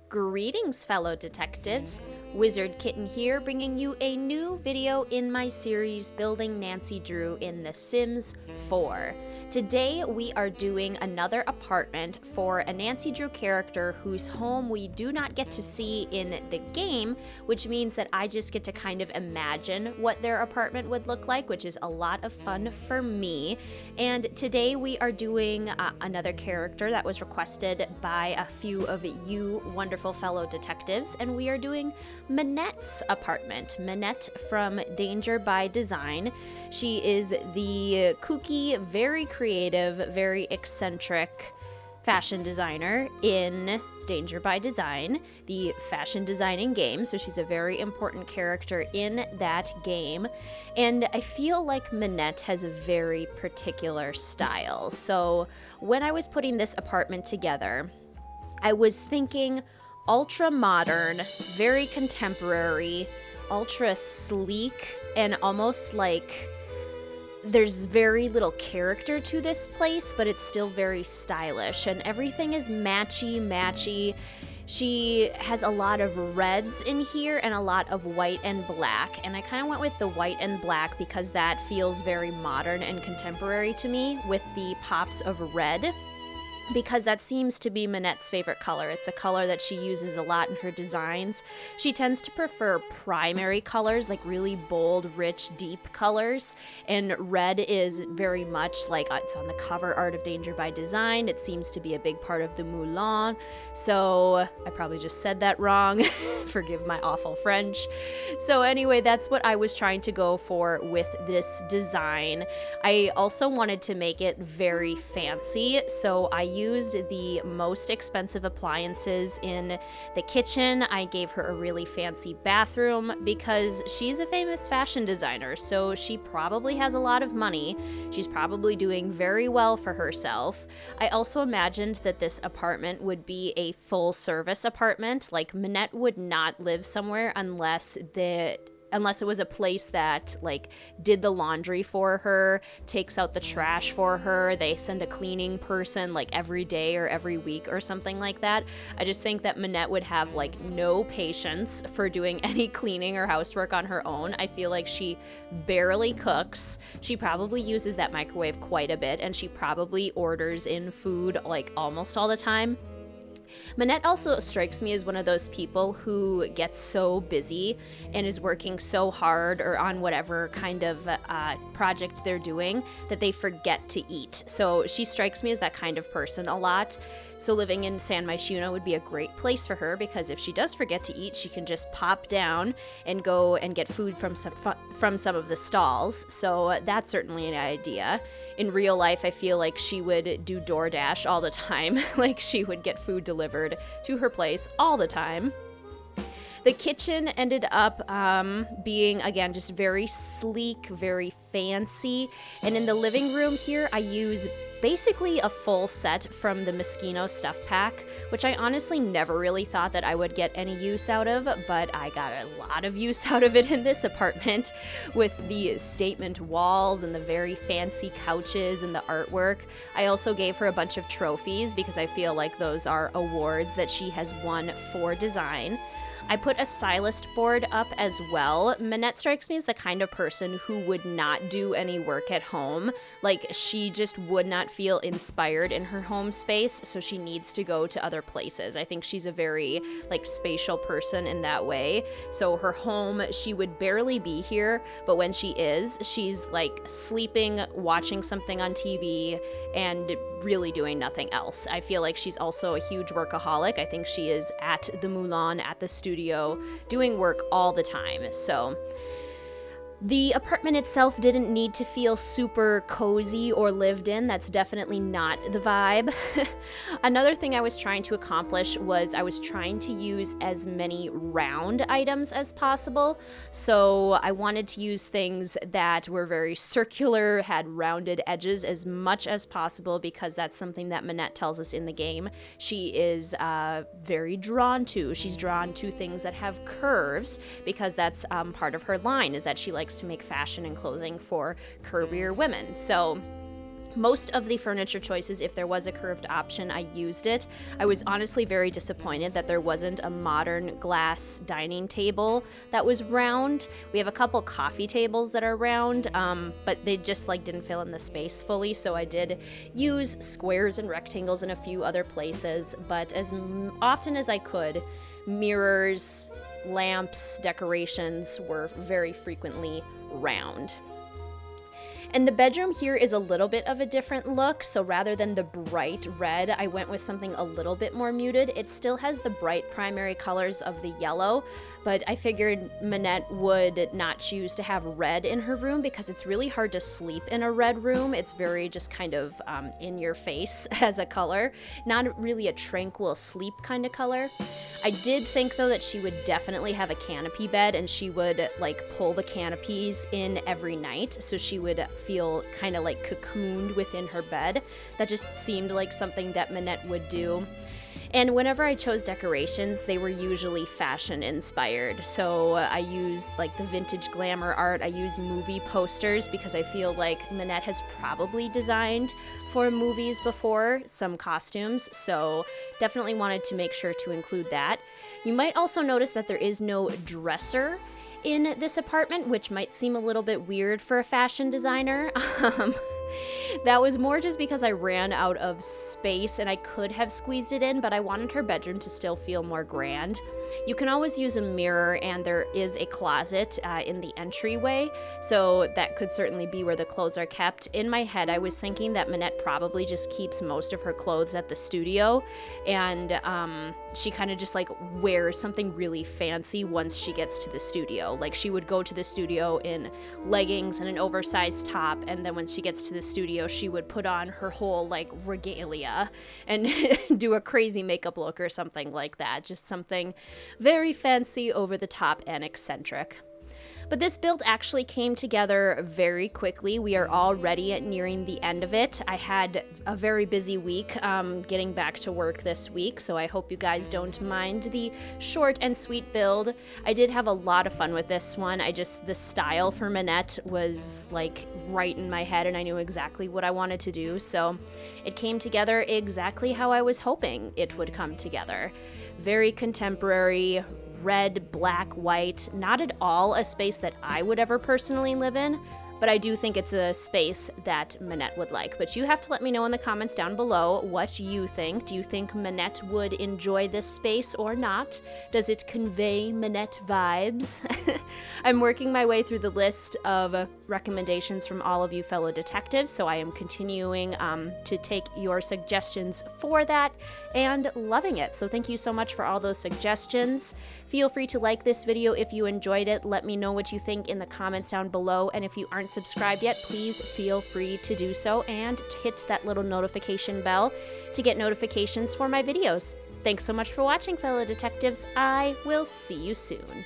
Greetings, fellow detectives. Wizard Kitten here, bringing you a new video in my series Building Nancy Drew in The Sims 4. Today we are doing another apartment for a Nancy Drew character whose home we do not get to see in the game, which means that I just get to kind of imagine what their apartment would look like, which is a lot of fun for me. And today we are doing another character that was requested by a few of you wonderful fellow detectives, and we are doing Minette's apartment. Minette from Danger by Design. She is the kooky, very creative, very eccentric fashion designer in Danger by Design, the fashion designing game. So she's a very important character in that game. And I feel like Minette has a very particular style. So when I was putting this apartment together, I was thinking ultra modern, very contemporary, ultra sleek, and almost like there's very little character to this place, but it's still very stylish, and everything is matchy. She has a lot of reds in here and a lot of white and black, and I kind of went with the white and black because that feels very modern and contemporary to me, with the pops of red, because that seems to be Minette's favorite color. It's a color that she uses a lot in her designs. She tends to prefer primary colors, like really bold, rich, deep colors, and red is very much like it's on the cover art of Danger by Design. It seems to be a big part of the Moulin, so I probably just said that wrong. Forgive my awful French. So anyway, that's what I was trying to go for with this design. I also wanted to make it very fancy, so I used the most expensive appliances in the kitchen. I gave her a really fancy bathroom because she's a famous fashion designer, so she probably has a lot of money. She's probably doing very well for herself. I also imagined that this apartment would be a full service apartment. Like, Minette would not live somewhere unless it was a place that like did the laundry for her, takes out the trash for her, they send a cleaning person like every day or every week or something like that. I just think that Minette would have like no patience for doing any cleaning or housework on her own. I feel like she barely cooks. She probably uses that microwave quite a bit, and she probably orders in food like almost all the time. Minette also strikes me as one of those people who gets so busy and is working so hard or on whatever kind of project they're doing that they forget to eat. So she strikes me as that kind of person a lot. So living in San Myshuno would be a great place for her, because if she does forget to eat, she can just pop down and go and get food from some of the stalls. So that's certainly an idea. In real life, I feel like she would do DoorDash all the time. Like, she would get food delivered to her place all the time. The kitchen ended up being, again, just very sleek, very fancy. And in the living room here, I use basically a full set from the Moschino stuff pack, which I honestly never really thought that I would get any use out of, but I got a lot of use out of it in this apartment, with the statement walls and the very fancy couches and the artwork. I also gave her a bunch of trophies because I feel like those are awards that she has won for design. I put a stylist board up as well. Minette strikes me as the kind of person who would not do any work at home. Like, she just would not feel inspired in her home space, so she needs to go to other places. I think she's a very, like, spatial person in that way. So her home, she would barely be here, but when she is, she's, like, sleeping, watching something on TV, and really doing nothing else. I feel like she's also a huge workaholic. I think she is at the Moulin, at the studio, doing work all the time. So the apartment itself didn't need to feel super cozy or lived in. That's definitely not the vibe. Another thing I was trying to accomplish was I was trying to use as many round items as possible. So I wanted to use things that were very circular, had rounded edges as much as possible, because that's something that Minette tells us in the game she is very drawn to. She's drawn to things that have curves because that's part of her line, is that she likes to make fashion and clothing for curvier women. So Most of the furniture choices, if there was a curved option, I used it. I was honestly very disappointed that there wasn't a modern glass dining table that was round. We have a couple coffee tables that are round, but they just like didn't fill in the space fully, so I did use squares and rectangles in a few other places, but as often as I could, mirrors, lamps, decorations were very frequently round. And the bedroom here is a little bit of a different look, so rather than the bright red, I went with something a little bit more muted. It still has the bright primary colors of the yellow, but I figured Minette would not choose to have red in her room because it's really hard to sleep in a red room. It's very just kind of in your face as a color, not really a tranquil sleep kind of color. I did think though that she would definitely have a canopy bed and she would like pull the canopies in every night, so she would feel kind of like cocooned within her bed. That just seemed like something that Minette would do. And whenever I chose decorations, they were usually fashion inspired. So I used like the vintage glamour art. I used movie posters because I feel like Minette has probably designed for movies before, some costumes. So definitely wanted to make sure to include that. You might also notice that there is no dresser in this apartment, which might seem a little bit weird for a fashion designer. That was more just because I ran out of space and I could have squeezed it in, but I wanted her bedroom to still feel more grand. You can always use a mirror, and there is a closet in the entryway, so that could certainly be where the clothes are kept. In my head, I was thinking that Minette probably just keeps most of her clothes at the studio, and she kind of just like wears something really fancy once she gets to the studio. Like she would go to the studio in leggings and an oversized top, and then when she gets to the studio, she would put on her whole like regalia and do a crazy makeup look or something like that. Just something very fancy, over the top, and eccentric. But this build actually came together very quickly. We are already at nearing the end of it. I had a very busy week getting back to work this week, so I hope you guys don't mind the short and sweet build. I did have a lot of fun with this one. The style for Minette was like right in my head, and I knew exactly what I wanted to do, so it came together exactly how I was hoping it would come together. Very contemporary, red, black, white, not at all a space that I would ever personally live in, but I do think it's a space that Minette would like. But you have to let me know in the comments down below what you think. Do you think Minette would enjoy this space or not? Does it convey Minette vibes? I'm working my way through the list of recommendations from all of you fellow detectives, so I am continuing to take your suggestions for that and loving it. So thank you so much for all those suggestions. Feel free to like this video if you enjoyed it. Let me know what you think in the comments down below, and if you aren't subscribed yet, please feel free to do so and hit that little notification bell to get notifications for my videos. Thanks so much for watching, fellow detectives. I will see you soon.